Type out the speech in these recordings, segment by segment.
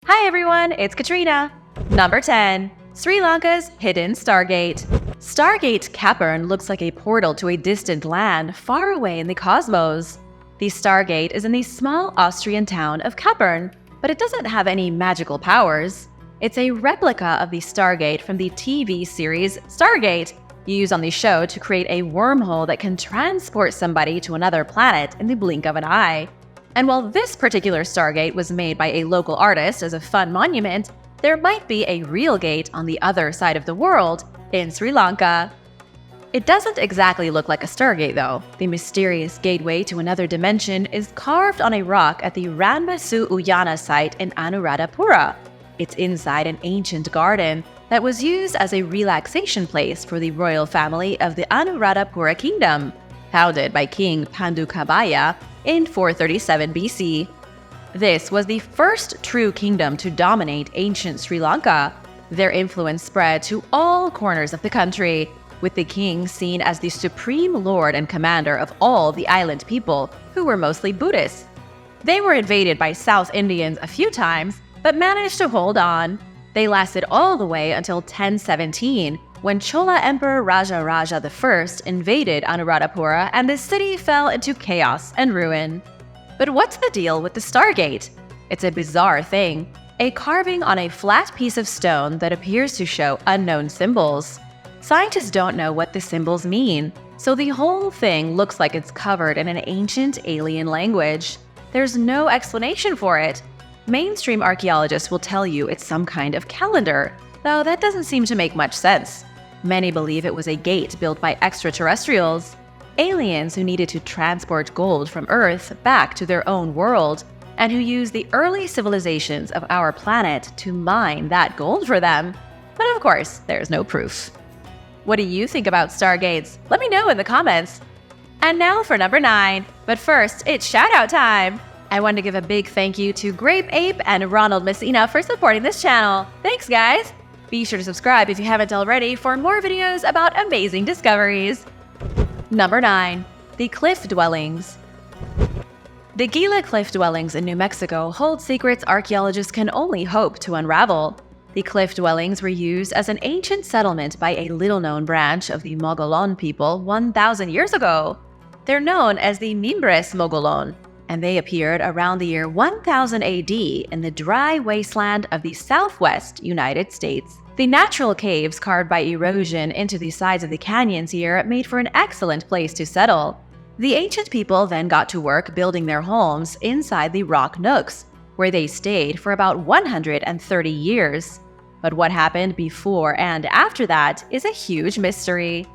Hi everyone, it's Katrina. Number 10. Sri Lanka's Hidden Stargate. Stargate Cavern looks like a portal to a distant land far away in the cosmos. The Stargate is in the small Austrian town of Cavern, but it doesn't have any magical powers. It's a replica of the Stargate from the TV series Stargate, used on the show to create a wormhole that can transport somebody to another planet in the blink of an eye. And while this particular Stargate was made by a local artist as a fun monument, there might be a real gate on the other side of the world, in Sri Lanka. It doesn't exactly look like a Stargate though. The mysterious gateway to another dimension is carved on a rock at the Ranbasu Uyana site in Anuradhapura. It's inside an ancient garden that was used as a relaxation place for the royal family of the Anuradhapura kingdom, founded by King Pandukabhaya in 437 BC. This was the first true kingdom to dominate ancient Sri Lanka. Their influence spread to all corners of the country, with the king seen as the supreme lord and commander of all the island people, who were mostly Buddhists. They were invaded by South Indians a few times, but managed to hold on. They lasted all the way until 1017, when Chola Emperor Rajaraja I invaded Anuradhapura and the city fell into chaos and ruin. But what's the deal with the Stargate? It's a bizarre thing, a carving on a flat piece of stone that appears to show unknown symbols. Scientists don't know what the symbols mean, so the whole thing looks like it's covered in an ancient alien language. There's no explanation for it. Mainstream archaeologists will tell you it's some kind of calendar, though that doesn't seem to make much sense. Many believe it was a gate built by extraterrestrials, aliens who needed to transport gold from Earth back to their own world, and who used the early civilizations of our planet to mine that gold for them. But of course, there's no proof. What do you think about Stargates? Let me know in the comments. And now for number 9. But first, it's shout-out time! I want to give a big thank you to Grape Ape and Ronald Messina for supporting this channel. Thanks, guys! Be sure to subscribe if you haven't already for more videos about amazing discoveries. Number 9. The Cliff Dwellings. The Gila Cliff Dwellings in New Mexico hold secrets archaeologists can only hope to unravel. The Cliff Dwellings were used as an ancient settlement by a little-known branch of the Mogollon people 1,000 years ago. They're known as the Mimbres Mogollon, and they appeared around the year 1000 AD in the dry wasteland of the southwest United States. The natural caves carved by erosion into the sides of the canyons here made for an excellent place to settle. The ancient people then got to work building their homes inside the rock nooks, where they stayed for about 130 years. But what happened before and after that is a huge mystery.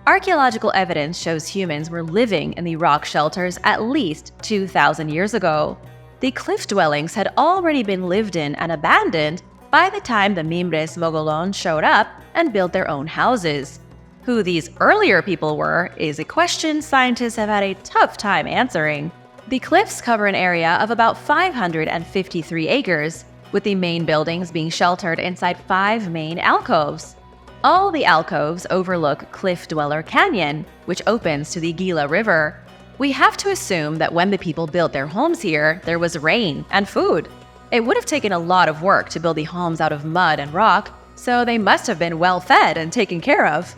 Archaeological evidence shows humans were living in the rock shelters at least 2,000 years ago. The cliff dwellings had already been lived in and abandoned by the time the Mimbres Mogollon showed up and built their own houses. Who these earlier people were is a question scientists have had a tough time answering. The cliffs cover an area of about 553 acres, with the main buildings being sheltered inside 5 main alcoves. All the alcoves overlook Cliff Dweller Canyon, which opens to the Gila River. We have to assume that when the people built their homes here, there was rain and food. It would have taken a lot of work to build the homes out of mud and rock, so they must have been well fed and taken care of.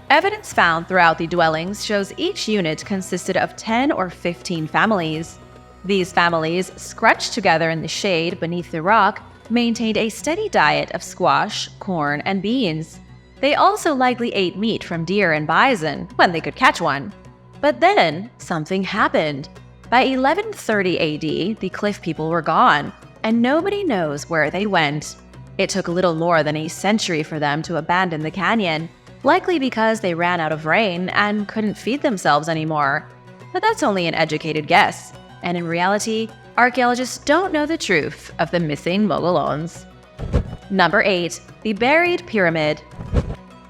Evidence found throughout the dwellings shows each unit consisted of 10 or 15 families. These families, scrunched together in the shade beneath the rock, maintained a steady diet of squash, corn, and beans. They also likely ate meat from deer and bison when they could catch one. But then, something happened. By 1130 AD, the cliff people were gone, and nobody knows where they went. It took little more than a century for them to abandon the canyon, likely because they ran out of rain and couldn't feed themselves anymore. But that's only an educated guess, and in reality, archaeologists don't know the truth of the missing Mogollons. Number 8. The Buried Pyramid.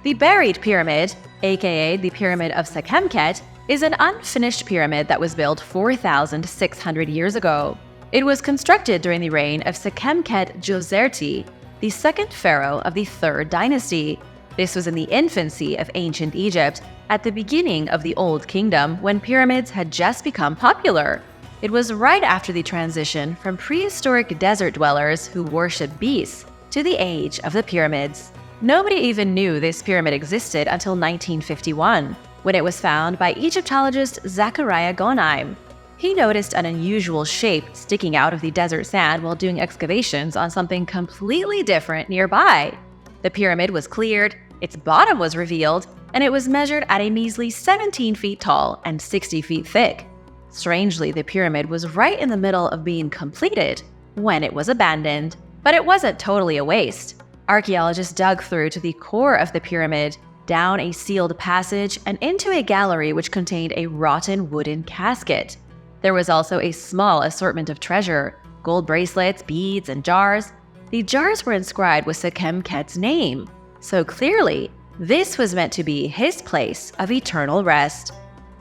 The Buried Pyramid, aka the Pyramid of Sekhemkhet, is an unfinished pyramid that was built 4,600 years ago. It was constructed during the reign of Sekhemkhet Djoserti, the second pharaoh of the 3rd dynasty. This was in the infancy of ancient Egypt, at the beginning of the Old Kingdom when pyramids had just become popular. It was right after the transition from prehistoric desert dwellers who worshiped beasts to the age of the pyramids. Nobody even knew this pyramid existed until 1951, when it was found by Egyptologist Zachariah Goneim. He noticed an unusual shape sticking out of the desert sand while doing excavations on something completely different nearby. The pyramid was cleared, its bottom was revealed, and it was measured at a measly 17 feet tall and 60 feet thick. Strangely, the pyramid was right in the middle of being completed when it was abandoned. But it wasn't totally a waste. Archaeologists dug through to the core of the pyramid, down a sealed passage, and into a gallery which contained a rotten wooden casket. There was also a small assortment of treasure, gold bracelets, beads, and jars. The jars were inscribed with Sekhemkhet's name, so clearly, this was meant to be his place of eternal rest.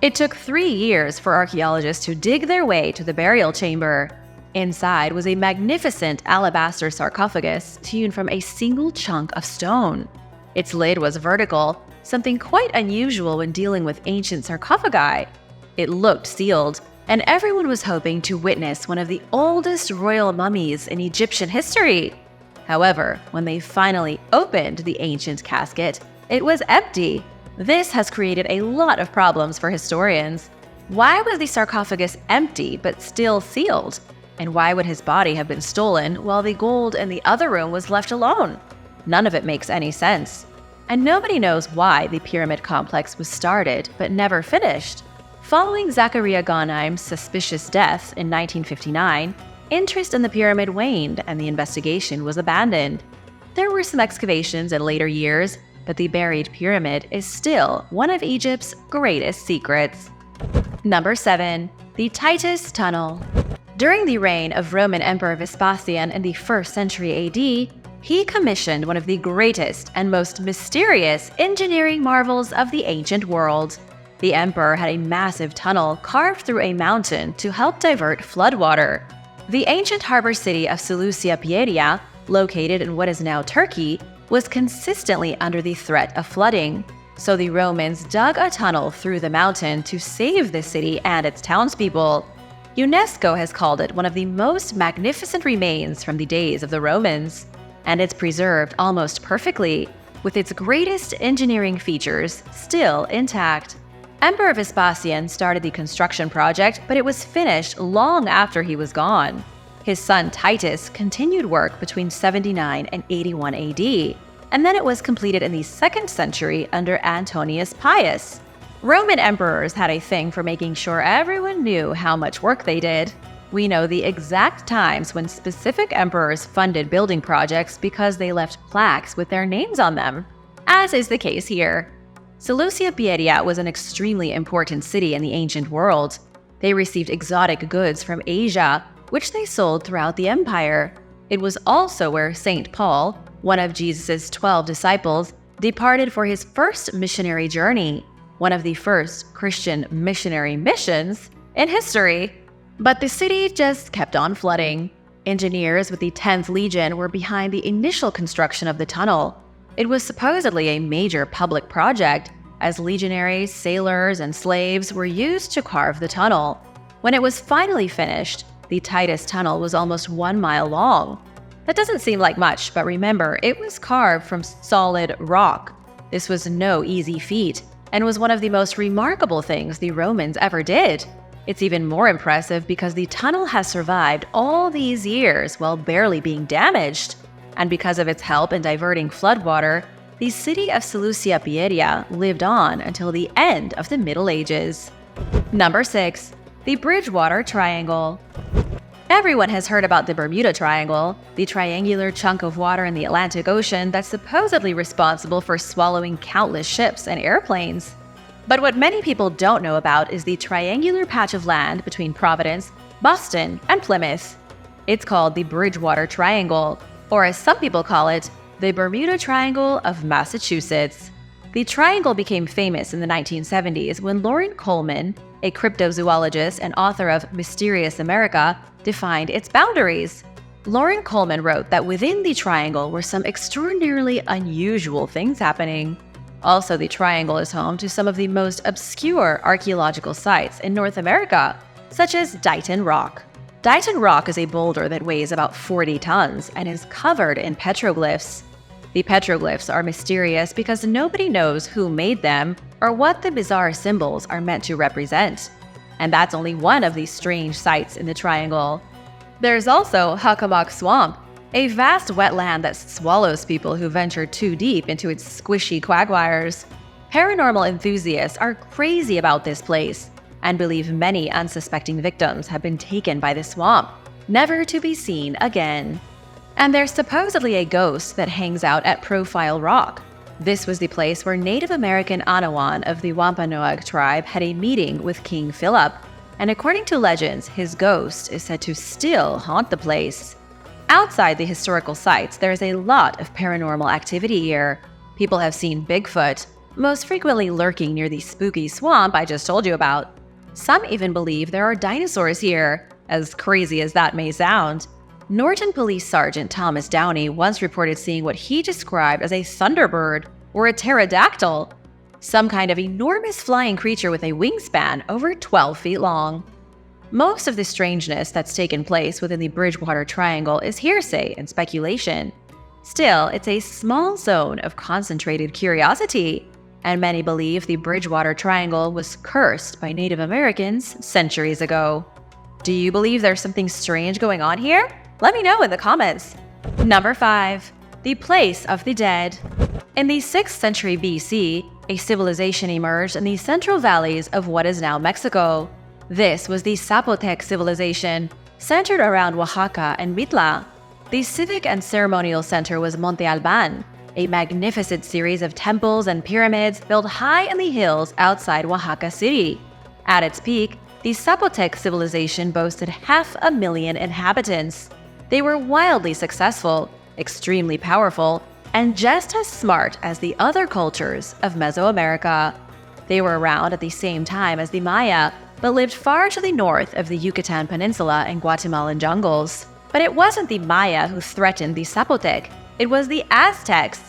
It took 3 years for archaeologists to dig their way to the burial chamber. Inside was a magnificent alabaster sarcophagus hewn from a single chunk of stone. Its lid was vertical, something quite unusual when dealing with ancient sarcophagi. It looked sealed, and everyone was hoping to witness one of the oldest royal mummies in Egyptian history. However, when they finally opened the ancient casket, it was empty. This has created a lot of problems for historians. Why was the sarcophagus empty but still sealed? And why would his body have been stolen while the gold in the other room was left alone? None of it makes any sense. And nobody knows why the pyramid complex was started but never finished. Following Zachariah Goneim's suspicious death in 1959, interest in the pyramid waned and the investigation was abandoned. There were some excavations in later years, but the buried pyramid is still one of Egypt's greatest secrets. Number 7. The Titus Tunnel. During the reign of Roman Emperor Vespasian in the 1st century AD, he commissioned one of the greatest and most mysterious engineering marvels of the ancient world. The emperor had a massive tunnel carved through a mountain to help divert floodwater. The ancient harbor city of Seleucia Pieria, located in what is now Turkey, was consistently under the threat of flooding. So the Romans dug a tunnel through the mountain to save the city and its townspeople. UNESCO has called it one of the most magnificent remains from the days of the Romans, and it's preserved almost perfectly, with its greatest engineering features still intact. Emperor Vespasian started the construction project, but it was finished long after he was gone. His son Titus continued work between 79 and 81 AD, and then it was completed in the 2nd century under Antonius Pius. Roman emperors had a thing for making sure everyone knew how much work they did. We know the exact times when specific emperors funded building projects because they left plaques with their names on them, as is the case here. Seleucia Pieria was an extremely important city in the ancient world. They received exotic goods from Asia, which they sold throughout the empire. It was also where St. Paul, one of Jesus' 12 disciples, departed for his first missionary journey, one of the first Christian missionary missions in history. But the city just kept on flooding. Engineers with the 10th Legion were behind the initial construction of the tunnel. It was supposedly a major public project, as legionaries, sailors, and slaves were used to carve the tunnel. When it was finally finished, the Titus Tunnel was almost 1 mile long. That doesn't seem like much, but remember, it was carved from solid rock. This was no easy feat, and was one of the most remarkable things the Romans ever did. It's even more impressive because the tunnel has survived all these years while barely being damaged. And because of its help in diverting floodwater, the city of Seleucia Pieria lived on until the end of the Middle Ages. Number 6. The Bridgewater Triangle. Everyone has heard about the Bermuda Triangle, the triangular chunk of water in the Atlantic Ocean that's supposedly responsible for swallowing countless ships and airplanes. But what many people don't know about is the triangular patch of land between Providence, Boston, and Plymouth. It's called the Bridgewater Triangle, or as some people call it, the Bermuda Triangle of Massachusetts. The triangle became famous in the 1970s when Loren Coleman, a cryptozoologist and author of Mysterious America, defined its boundaries. Loren Coleman wrote that within the triangle were some extraordinarily unusual things happening. Also, the triangle is home to some of the most obscure archaeological sites in North America. such as Dighton Rock. Dighton Rock is a boulder that weighs about 40 tons and is covered in petroglyphs. The petroglyphs are mysterious because nobody knows who made them or what the bizarre symbols are meant to represent. And that's only one of these strange sites in the triangle. There's also Hockomock Swamp, a vast wetland that swallows people who venture too deep into its squishy quagmires. Paranormal enthusiasts are crazy about this place and believe many unsuspecting victims have been taken by the swamp, never to be seen again. And there's supposedly a ghost that hangs out at Profile Rock. This was the place where Native American Anawan of the Wampanoag tribe had a meeting with King Philip, and according to legends, his ghost is said to still haunt the place. Outside the historical sites, there is a lot of paranormal activity here. People have seen Bigfoot, most frequently lurking near the spooky swamp I just told you about. Some even believe there are dinosaurs here, as crazy as that may sound. Norton Police Sergeant Thomas Downey once reported seeing what he described as a thunderbird or a pterodactyl, some kind of enormous flying creature with a wingspan over 12 feet long. Most of the strangeness that's taken place within the Bridgewater Triangle is hearsay and speculation. Still, it's a small zone of concentrated curiosity, and many believe the Bridgewater Triangle was cursed by Native Americans centuries ago. Do you believe there's something strange going on here? Let me know in the comments. Number 5. The Place of the Dead. In the 6th century BC, a civilization emerged in the central valleys of what is now Mexico. This was the Zapotec civilization, centered around Oaxaca and Mitla. The civic and ceremonial center was Monte Alban, a magnificent series of temples and pyramids built high in the hills outside Oaxaca City. At its peak, the Zapotec civilization boasted 500,000 inhabitants. They were wildly successful, extremely powerful, and just as smart as the other cultures of Mesoamerica. They were around at the same time as the Maya, but lived far to the north of the Yucatan Peninsula and Guatemalan jungles. But it wasn't the Maya who threatened the Zapotec, it was the Aztecs.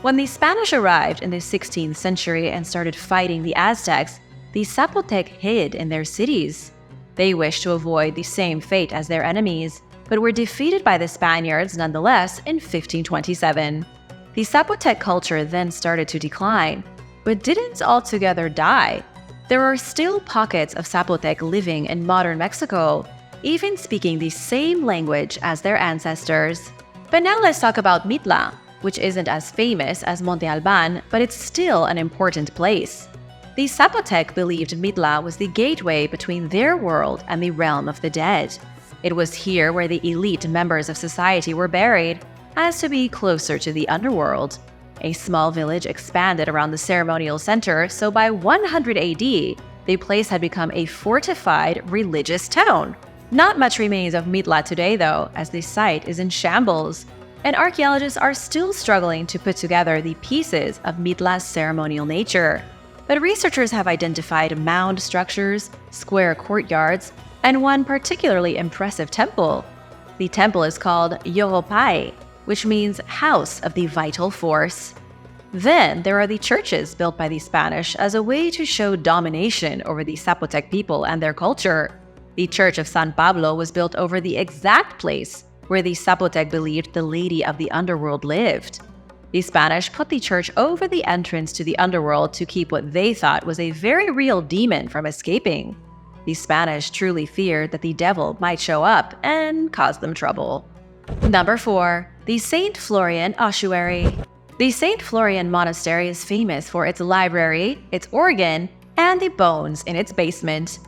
When the Spanish arrived in the 16th century and started fighting the Aztecs, the Zapotec hid in their cities. They wished to avoid the same fate as their enemies, but were defeated by the Spaniards nonetheless in 1527. The Zapotec culture then started to decline, but didn't altogether die. There are still pockets of Zapotec living in modern Mexico, even speaking the same language as their ancestors. But now let's talk about Mitla, which isn't as famous as Monte Alban, but it's still an important place. The Zapotec believed Mitla was the gateway between their world and the realm of the dead. It was here where the elite members of society were buried, as to be closer to the underworld. A small village expanded around the ceremonial center, so by 100 AD, the place had become a fortified religious town. Not much remains of Mitla today, though, as the site is in shambles, and archaeologists are still struggling to put together the pieces of Mitla's ceremonial nature. But researchers have identified mound structures, square courtyards, and one particularly impressive temple. The temple is called Yoropai, which means House of the Vital Force. Then there are the churches built by the Spanish as a way to show domination over the Zapotec people and their culture. The Church of San Pablo was built over the exact place where the Zapotec believed the Lady of the Underworld lived. The Spanish put the church over the entrance to the underworld to keep what they thought was a very real demon from escaping. The Spanish truly feared that the devil might show up and cause them trouble. Number 4. The St. Florian Ossuary. The St. Florian Monastery is famous for its library, its organ, and the bones in its basement.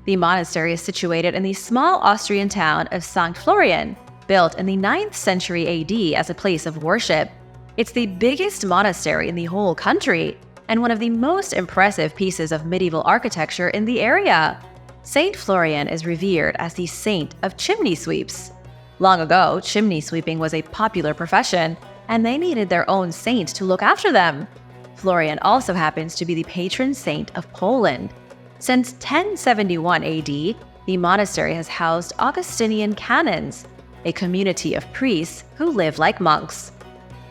The monastery is situated in the small Austrian town of St. Florian, built in the 9th century AD as a place of worship. It's the biggest monastery in the whole country, and one of the most impressive pieces of medieval architecture in the area. St. Florian is revered as the saint of chimney sweeps. Long ago, chimney sweeping was a popular profession, and they needed their own saint to look after them. Florian also happens to be the patron saint of Poland. Since 1071 AD, the monastery has housed Augustinian canons, a community of priests who live like monks.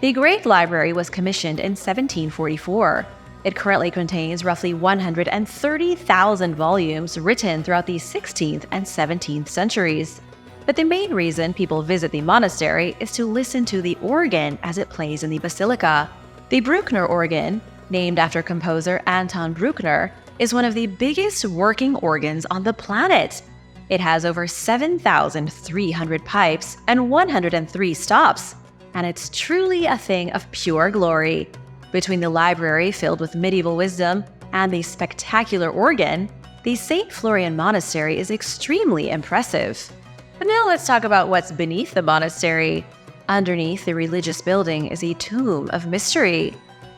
The Great Library was commissioned in 1744. It currently contains roughly 130,000 volumes written throughout the 16th and 17th centuries. But the main reason people visit the monastery is to listen to the organ as it plays in the basilica. The Bruckner organ, named after composer Anton Bruckner, is one of the biggest working organs on the planet. It has over 7,300 pipes and 103 stops, and it's truly a thing of pure glory. Between the library filled with medieval wisdom and the spectacular organ, the St. Florian Monastery is extremely impressive. But now let's talk about what's beneath the monastery. Underneath the religious building is a tomb of mystery.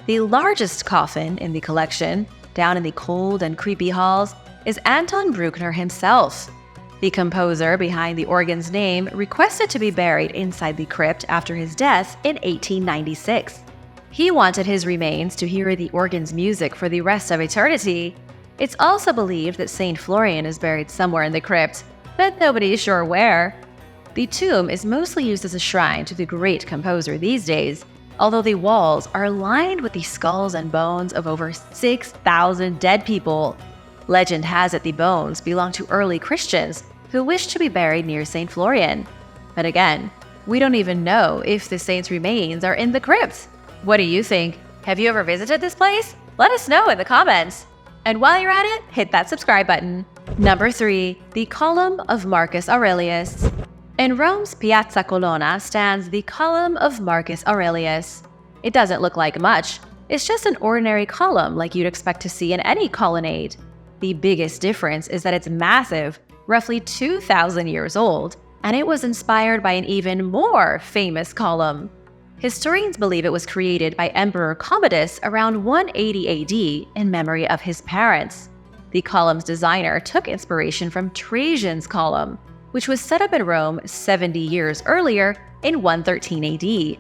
The largest coffin in the collection, down in the cold and creepy halls, is Anton Bruckner himself. The composer behind the organ's name requested to be buried inside the crypt after his death in 1896. He wanted his remains to hear the organ's music for the rest of eternity. It's also believed that St. Florian is buried somewhere in the crypt, but nobody is sure where. The tomb is mostly used as a shrine to the great composer these days, although the walls are lined with the skulls and bones of over 6,000 dead people. Legend has it the bones belong to early Christians who wished to be buried near St. Florian. But again, we don't even know if the saint's remains are in the crypt. What do you think? Have you ever visited this place? Let us know in the comments. And while you're at it, hit that subscribe button. Number 3. The Column of Marcus Aurelius. In Rome's Piazza Colonna stands the Column of Marcus Aurelius. It doesn't look like much. It's just an ordinary column like you'd expect to see in any colonnade. The biggest difference is that it's massive, roughly 2,000 years old, and it was inspired by an even more famous column. Historians believe it was created by Emperor Commodus around 180 AD in memory of his parents. The column's designer took inspiration from Trajan's column, which was set up in Rome 70 years earlier in 113 AD.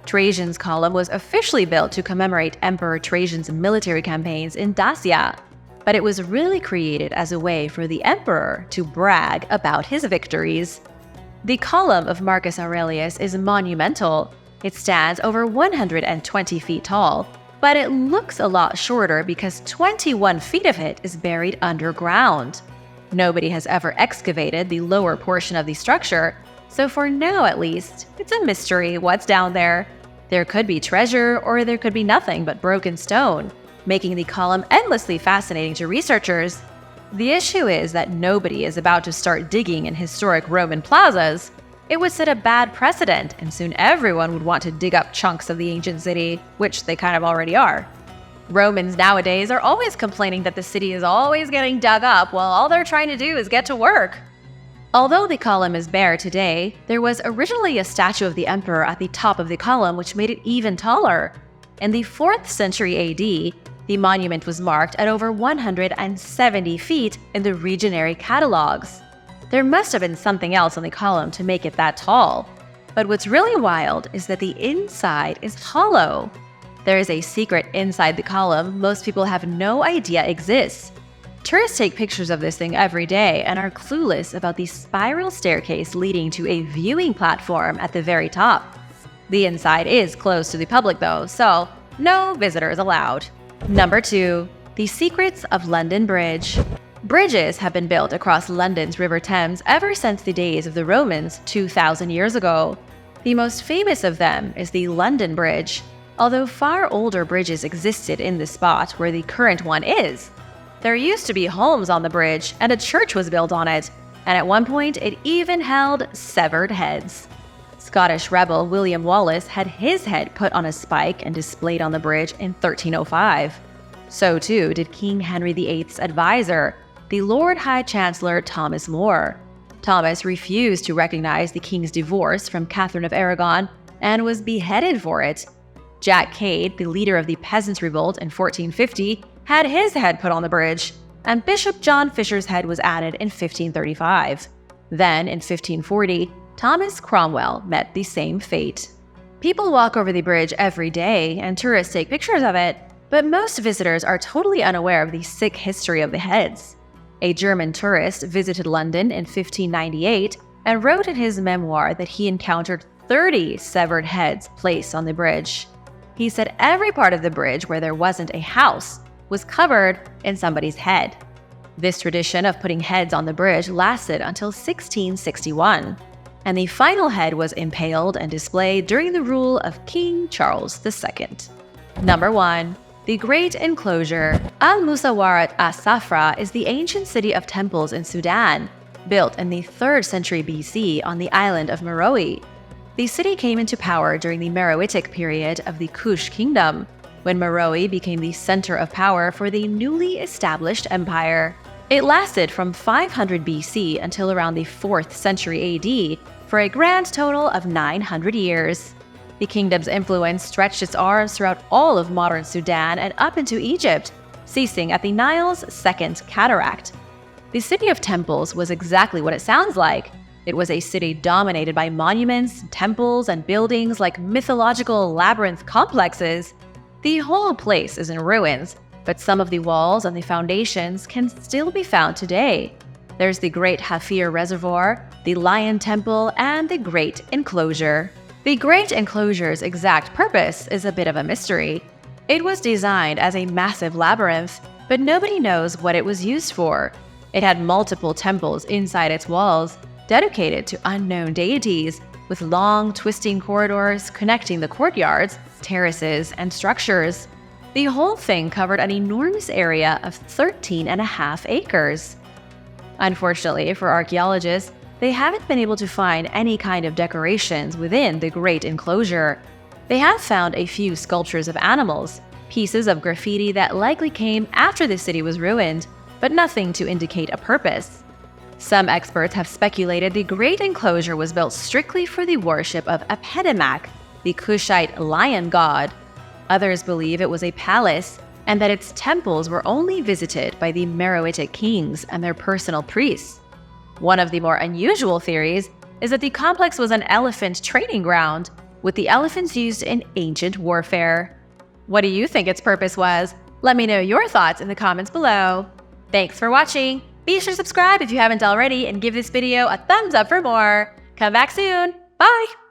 Trajan's column was officially built to commemorate Emperor Trajan's military campaigns in Dacia, but it was really created as a way for the emperor to brag about his victories. The Column of Marcus Aurelius is monumental. It stands over 120 feet tall, but it looks a lot shorter because 21 feet of it is buried underground. Nobody has ever excavated the lower portion of the structure, so for now at least, it's a mystery what's down there. There could be treasure or there could be nothing but broken stone, making the column endlessly fascinating to researchers. The issue is that nobody is about to start digging in historic Roman plazas. It would set a bad precedent, and soon everyone would want to dig up chunks of the ancient city, which they kind of already are. Romans nowadays are always complaining that the city is always getting dug up while all they're trying to do is get to work. Although the column is bare today, there was originally a statue of the emperor at the top of the column which made it even taller. In the 4th century AD, the monument was marked at over 170 feet in the Legionary catalogs. There must have been something else on the column to make it that tall. But what's really wild is that the inside is hollow. There is a secret inside the column most people have no idea exists. Tourists take pictures of this thing every day and are clueless about the spiral staircase leading to a viewing platform at the very top. The inside is closed to the public though, so no visitors allowed. Number 2. The Secrets of London Bridge. Bridges have been built across London's River Thames ever since the days of the Romans 2,000 years ago. The most famous of them is the London Bridge, although far older bridges existed in the spot where the current one is. There used to be homes on the bridge, and a church was built on it, and at one point it even held severed heads. Scottish rebel William Wallace had his head put on a spike and displayed on the bridge in 1305. So too did King Henry VIII's advisor, the Lord High Chancellor Thomas More. Thomas refused to recognize the king's divorce from Catherine of Aragon and was beheaded for it. Jack Cade, the leader of the Peasants' Revolt in 1450, had his head put on the bridge, and Bishop John Fisher's head was added in 1535. Then, in 1540, Thomas Cromwell met the same fate. People walk over the bridge every day, and tourists take pictures of it, but most visitors are totally unaware of the sick history of the heads. A German tourist visited London in 1598 and wrote in his memoir that he encountered 30 severed heads placed on the bridge. He said every part of the bridge where there wasn't a house was covered in somebody's head. This tradition of putting heads on the bridge lasted until 1661, and the final head was impaled and displayed during the rule of King Charles II. Number 1. The Great Enclosure. Al-Musawarat as-Safra is the ancient city of temples in Sudan, built in the 3rd century BC on the island of Meroe. The city came into power during the Meroitic period of the Kush Kingdom, when Meroe became the center of power for the newly established empire. It lasted from 500 BC until around the 4th century AD, for a grand total of 900 years. The kingdom's influence stretched its arms throughout all of modern Sudan and up into Egypt, ceasing at the Nile's second cataract. The City of Temples was exactly what it sounds like. It was a city dominated by monuments, temples, and buildings like mythological labyrinth complexes. The whole place is in ruins, but some of the walls and the foundations can still be found today. There's the Great Hafir Reservoir, the Lion Temple, and the Great Enclosure. The Great Enclosure's exact purpose is a bit of a mystery. It was designed as a massive labyrinth, but nobody knows what it was used for. It had multiple temples inside its walls, dedicated to unknown deities, with long, twisting corridors connecting the courtyards, terraces, and structures. The whole thing covered an enormous area of 13.5 acres. Unfortunately for archaeologists, they haven't been able to find any kind of decorations within the Great Enclosure. They have found a few sculptures of animals, pieces of graffiti that likely came after the city was ruined, but nothing to indicate a purpose. Some experts have speculated the Great Enclosure was built strictly for the worship of Apetimak, the Kushite lion god. Others believe it was a palace, and that its temples were only visited by the Meroitic kings and their personal priests. One of the more unusual theories is that the complex was an elephant training ground, with the elephants used in ancient warfare. What do you think its purpose was? Let me know your thoughts in the comments below. Thanks for watching! Be sure to subscribe if you haven't already and give this video a thumbs up for more. Come back soon. Bye!